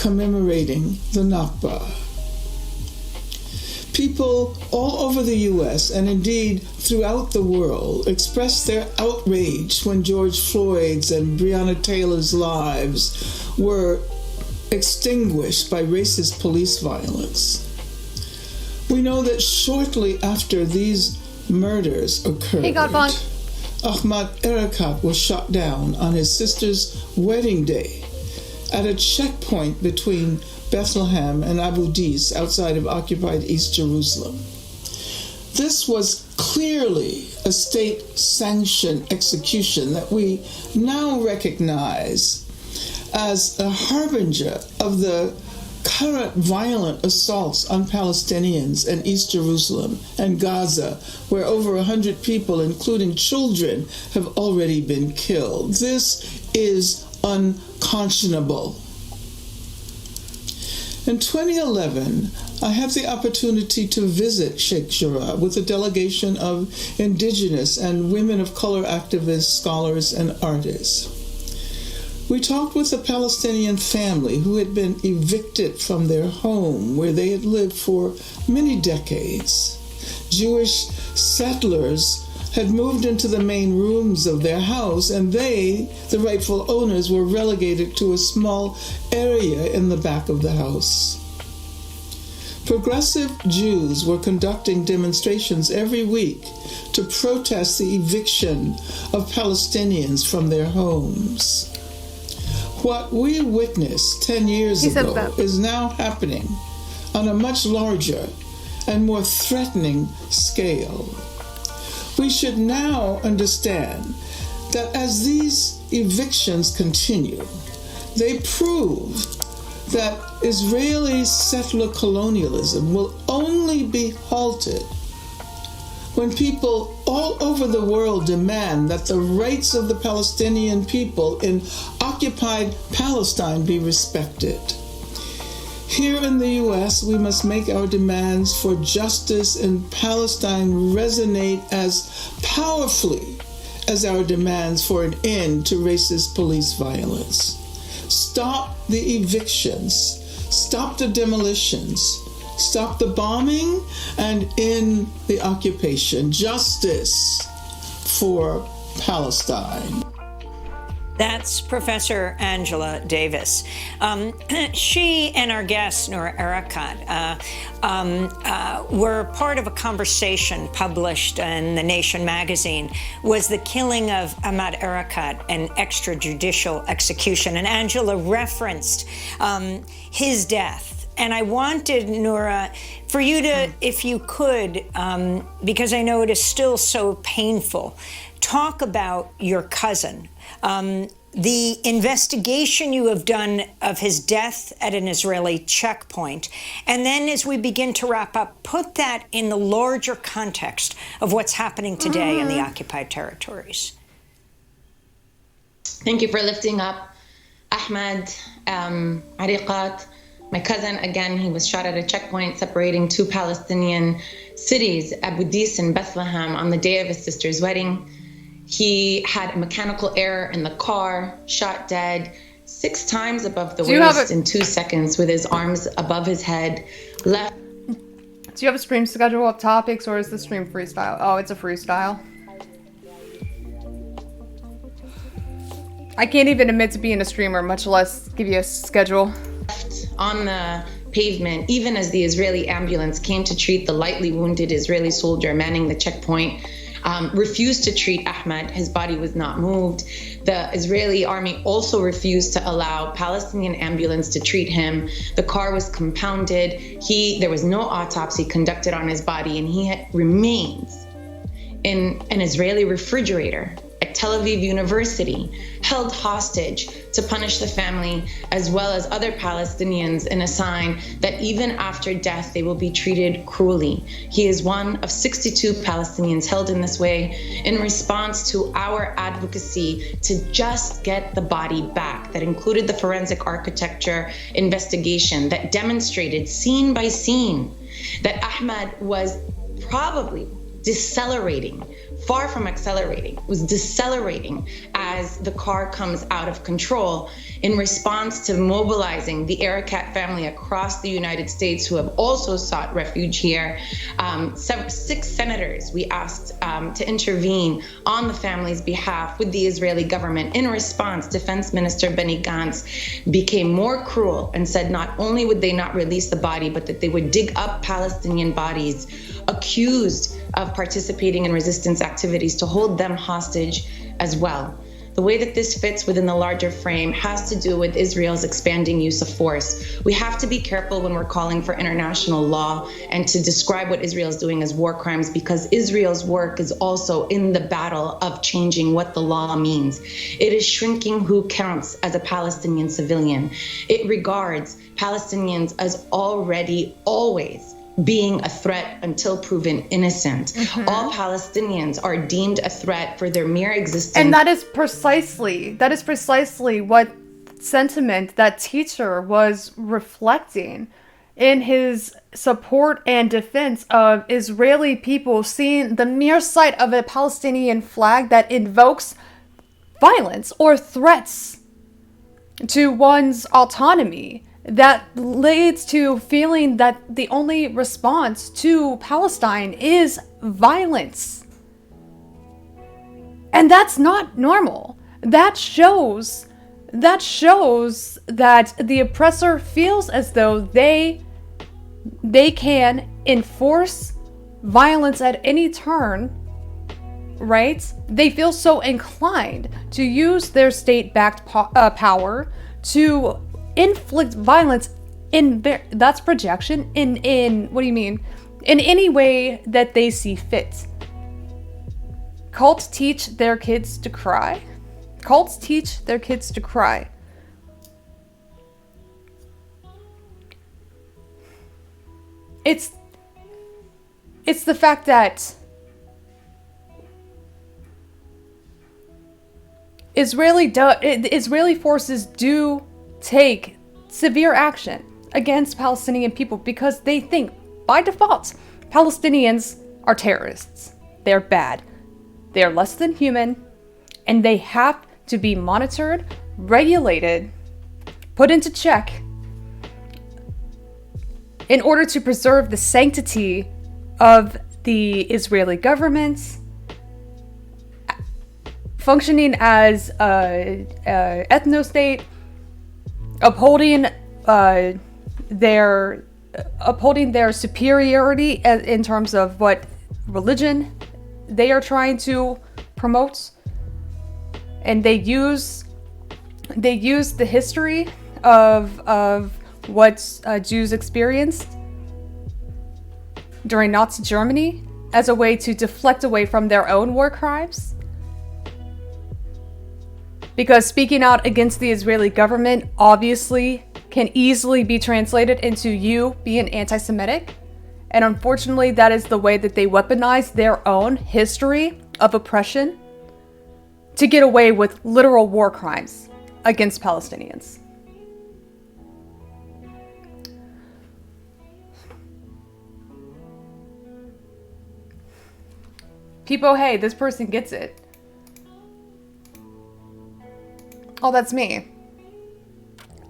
commemorating the Nakba. People all over the U.S. and indeed throughout the world expressed their outrage when George Floyd's and Breonna Taylor's lives were extinguished by racist police violence. We know that shortly after these murders occurred, Ahmad Erekat was shot down on his sister's wedding day at a checkpoint between Bethlehem and Abu Dis outside of occupied East Jerusalem. This was clearly a state-sanctioned execution that we now recognize as a harbinger of the current violent assaults on Palestinians in East Jerusalem and Gaza, where over 100 people, including children, have already been killed. This is unconscionable. In 2011, I had the opportunity to visit Sheikh Jarrah with a delegation of indigenous and women of color activists, scholars, and artists. We talked with a Palestinian family who had been evicted from their home where they had lived for many decades. Jewish settlers had moved into the main rooms of their house, and they, the rightful owners, were relegated to a small area in the back of the house. Progressive Jews were conducting demonstrations every week to protest the eviction of Palestinians from their homes. What we witnessed 10 years ago is now happening on a much larger and more threatening scale. We should now understand that as these evictions continue, they prove that Israeli settler colonialism will only be halted when people all over the world demand that the rights of the Palestinian people in occupied Palestine be respected. Here in the U.S., we must make our demands for justice in Palestine resonate as powerfully as our demands for an end to racist police violence. Stop the evictions, stop the demolitions, stop the bombing, and end the occupation. Justice for Palestine. That's Professor Angela Davis. She and our guest, Noura Erakat, were part of a conversation published in The Nation magazine. Was the killing of Ahmad Erakat an extrajudicial execution? And Angela referenced his death. And I wanted, Noura, for you to, if you could, because I know it is still so painful, talk about your cousin, the investigation you have done of his death at an Israeli checkpoint, and then as we begin to wrap up, put that in the larger context of what's happening today in the occupied territories. Thank you for lifting up Ahmad, Erekat. My cousin, again, he was shot at a checkpoint separating two Palestinian cities, Abu Dis and Bethlehem, on the day of his sister's wedding. He had a mechanical error in the car, shot dead 6 times above the waist in 2 seconds with his arms above his head. Left. Do you have a stream schedule of topics, or is the stream freestyle? Oh, it's a freestyle. I can't even admit to being a streamer, much less give you a schedule. On the pavement, even as the Israeli ambulance came to treat the lightly wounded Israeli soldier manning the checkpoint, refused to treat Ahmad. His body was not moved. The Israeli army also refused to allow Palestinian ambulance to treat him. The car was compounded. There was no autopsy conducted on his body, and he remains in an Israeli refrigerator at Tel Aviv University, held hostage to punish the family as well as other Palestinians in a sign that even after death, they will be treated cruelly. He is one of 62 Palestinians held in this way in response to our advocacy to just get the body back. That included the forensic architecture investigation that demonstrated scene by scene that Ahmad was probably decelerating, far from accelerating, was decelerating as the car comes out of control. In response to mobilizing the Erekat family across the United States who have also sought refuge here, 6 senators we asked to intervene on the family's behalf with the Israeli government. In response, Defense Minister Benny Gantz became more cruel and said not only would they not release the body, but that they would dig up Palestinian bodies accused of participating in resistance activities to hold them hostage as well. The way that this fits within the larger frame has to do with Israel's expanding use of force. We have to be careful when we're calling for international law and to describe what Israel is doing as war crimes, because Israel's work is also in the battle of changing what the law means. It is shrinking who counts as a Palestinian civilian. It regards Palestinians as already always being a threat until proven innocent. All Palestinians are deemed a threat for their mere existence. And that is precisely what sentiment that teacher was reflecting in his support and defense of Israeli people seeing the mere sight of a Palestinian flag that invokes violence or threats to one's autonomy, that leads to feeling that the only response to Palestine is violence. And that's not normal. That shows that the oppressor feels as though they can enforce violence at any turn, right? They feel so inclined to use their state-backed power to inflict violence that's projection in what do you mean? In any way that they see fit. Cults teach their kids to cry. Cults teach their kids to cry. It's the fact that Israeli forces do take severe action against Palestinian people because they think, by default, Palestinians are terrorists. They're bad. They're less than human, and they have to be monitored, regulated, put into check in order to preserve the sanctity of the Israeli government, functioning as an ethno-state, upholding their superiority in terms of what religion they are trying to promote, and they use the history of what Jews experienced during Nazi Germany as a way to deflect away from their own war crimes. Because speaking out against the Israeli government obviously can easily be translated into you being anti-Semitic. And unfortunately, that is the way that they weaponize their own history of oppression to get away with literal war crimes against Palestinians. People, hey, this person gets it. Oh, that's me.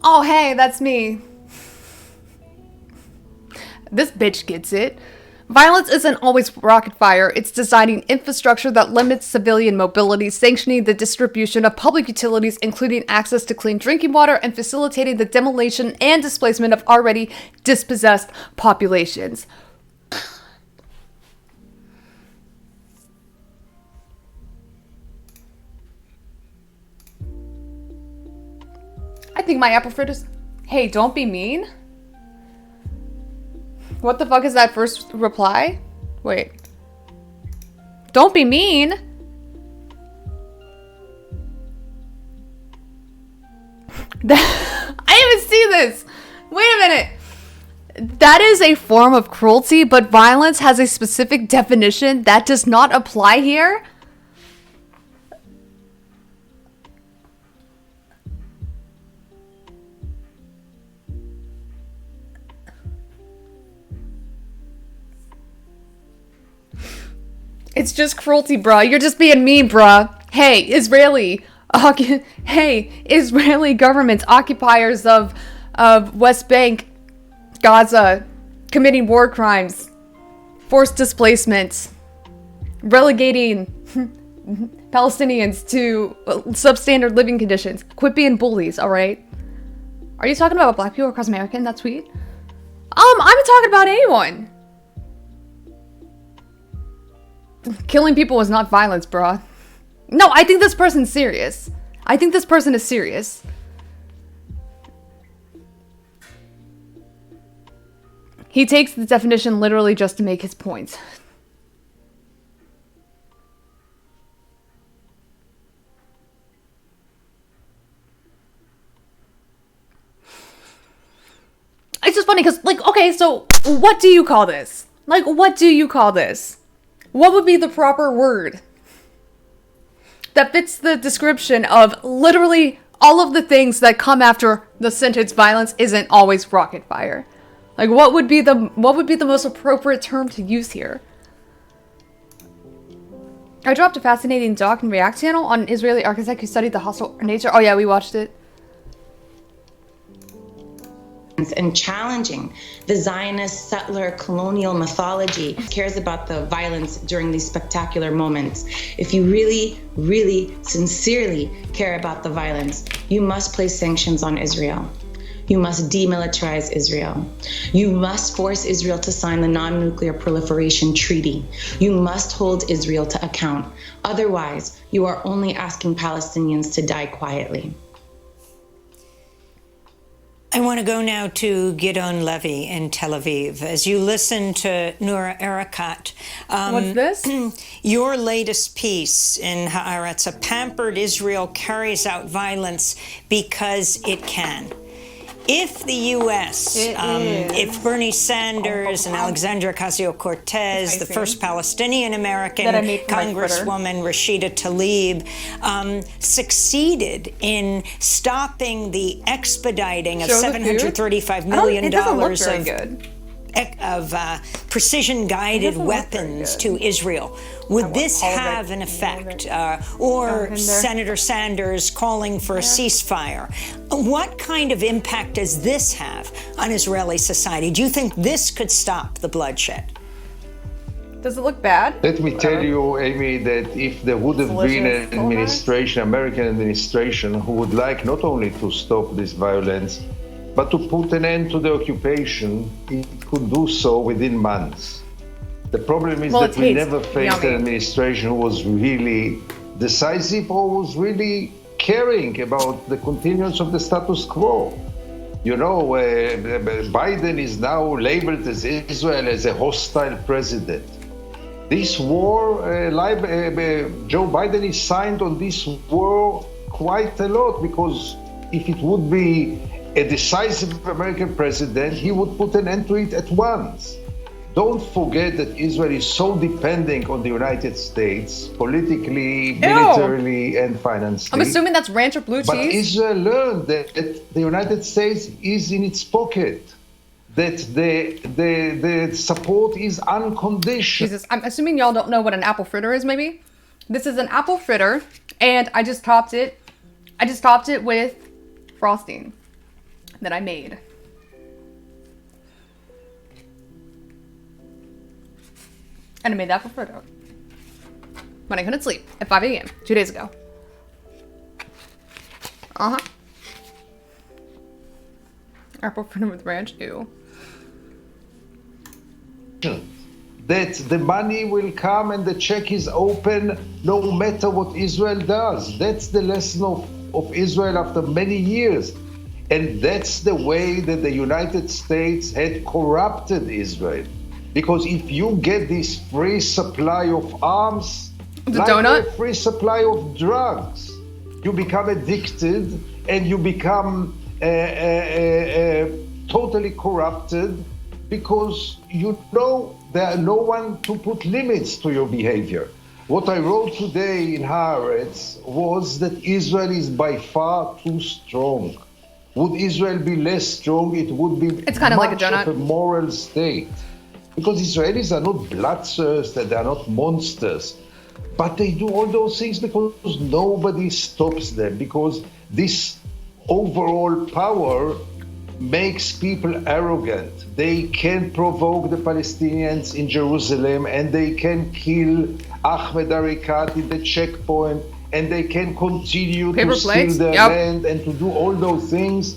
Oh, hey, that's me. This bitch gets it. Violence isn't always rocket fire. It's designing infrastructure that limits civilian mobility, sanctioning the distribution of public utilities, including access to clean drinking water, and facilitating the demolition and displacement of already dispossessed populations. I think my apple fruit is... Hey, don't be mean. What the fuck is that first reply? Wait. Don't be mean. I didn't even see this. Wait a minute. That is a form of cruelty, but violence has a specific definition that does not apply here. It's just cruelty, bruh. You're just being mean, bruh. Hey, Israeli Hey, Israeli government, occupiers of West Bank, Gaza, committing war crimes, forced displacement, relegating Palestinians to substandard living conditions. Quit being bullies, alright? Are you talking about black people across America in that tweet? I'm talking about anyone. Killing people is not violence, bruh. No, I think this person's serious. I think this person is serious. He takes the definition literally just to make his point. It's just funny because, like, okay, so what do you call this? Like, what do you call this? What would be the proper word that fits the description of literally all of the things that come after the sentence violence isn't always rocket fire? Like, what would be the most appropriate term to use here? I dropped a fascinating doc and React channel on an Israeli architect who studied the hostile nature. Oh yeah, we watched it. And challenging the Zionist settler colonial mythology, cares about the violence during these spectacular moments. If you really, really, sincerely care about the violence, you must place sanctions on Israel. You must demilitarize Israel. You must force Israel to sign the non-nuclear proliferation treaty. You must hold Israel to account. Otherwise, you are only asking Palestinians to die quietly. I want to go now to Gidon Levy in Tel Aviv. As you listen to Noura Erakat, what's this? Your latest piece in Haaretz, a pampered Israel carries out violence because it can. If the U.S., if Bernie Sanders and Alexandria Ocasio-Cortez, the first Palestinian-American Congresswoman Rashida Tlaib, succeeded in stopping the expediting of $735 million of precision-guided weapons to Israel, would this have an effect? Or Senator Sanders calling for a ceasefire? What kind of impact does this have on Israeli society? Do you think this could stop the bloodshed? Does it look bad? Let me tell you, Amy, that if there would have been an administration, American administration, who would like not only to stop this violence, but to put an end to the occupation, it could do so within months. The problem is that we never faced an administration who was really decisive or was really caring about the continuance of the status quo. You know, Biden is now labeled as Israel as a hostile president. This war, Joe Biden is signed on this war quite a lot, because if it would be a decisive American president, he would put an end to it at once. Don't forget that Israel is so dependent on the United States, politically, militarily, and financially. I'm assuming that's ranch or blue cheese. But Israel learned that the United States is in its pocket, that the support is unconditional. Jesus, I'm assuming y'all don't know what an apple fritter is, maybe? This is an apple fritter, and I just topped it with frosting that I made. And I made that for Frodo when I couldn't sleep at 5 a.m. 2 days ago. Apple fritter with ranch, ew. That the money will come and the check is open no matter what Israel does. That's the lesson of Israel after many years. And that's the way that the United States had corrupted Israel. Because if you get this free supply of arms, like a free supply of drugs, you become addicted and you become totally corrupted, because you know there are no one to put limits to your behavior. What I wrote today in Haaretz was that Israel is by far too strong. Would Israel be less strong, it would be it's kind of like a donut. Of a moral state. Because Israelis are not bloodthirsts, they are not monsters. But they do all those things because nobody stops them, because this overall power makes people arrogant. They can provoke the Palestinians in Jerusalem, and they can kill Ahmed Erekat in the checkpoint, and they can continue to steal their land and to do all those things,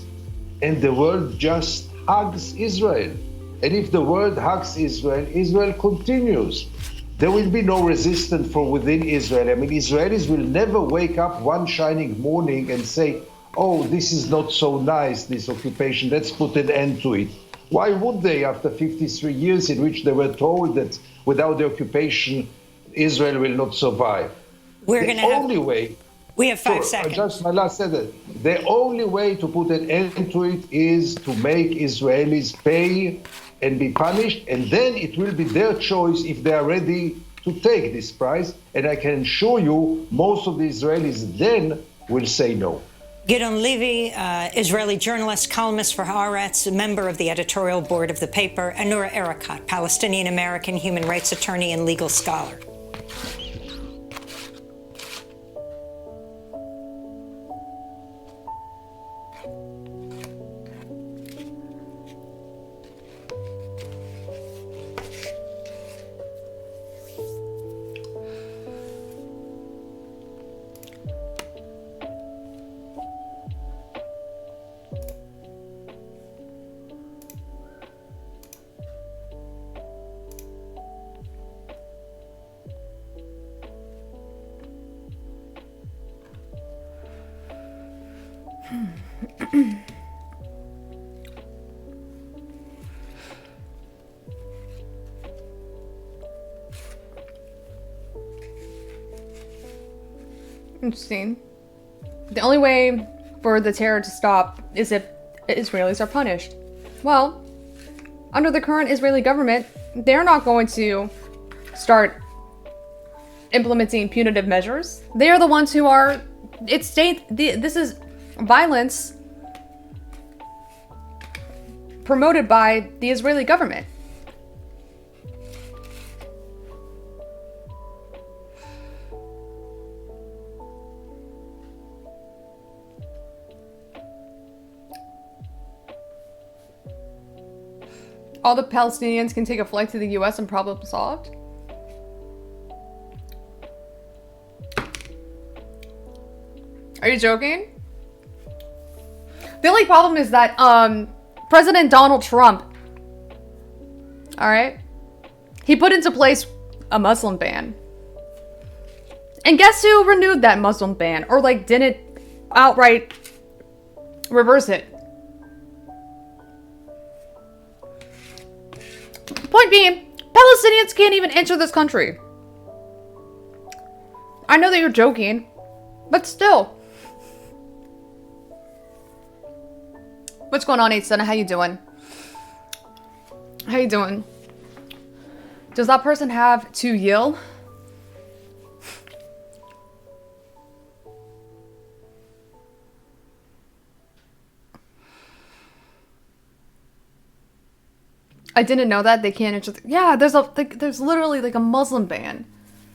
and the world just hugs Israel. And if the world hugs Israel, Israel continues. There will be no resistance from within Israel. I mean, Israelis will never wake up one shining morning and say, oh, this is not so nice, this occupation, let's put an end to it. Why would they, after 53 years in which they were told that without the occupation, Israel will not survive? The only way... We have 5 seconds. Just my last sentence. The only way to put an end to it is to make Israelis pay and be punished, and then it will be their choice if they are ready to take this price. And I can assure you, most of the Israelis then will say no. Gidon Levy, Israeli journalist, columnist for Haaretz, member of the editorial board of the paper, and Noura Erakat, Palestinian-American human rights attorney and legal scholar. Interesting. The only way for the terror to stop is if Israelis are punished. Well, under the current Israeli government, they're not going to start implementing punitive measures. They are the ones who are... This is violence promoted by the Israeli government. All the Palestinians can take a flight to the US and problem solved? Are you joking? The only problem is that President Donald Trump, all right, he put into place a Muslim ban. And guess who renewed that Muslim ban, or like didn't outright reverse it? Point being, Palestinians can't even enter this country. I know that you're joking, but still. What's going on, 8 How you doing? How you doing? Does that person have to yield? I didn't know that they can't enter. Yeah, there's literally like a Muslim ban.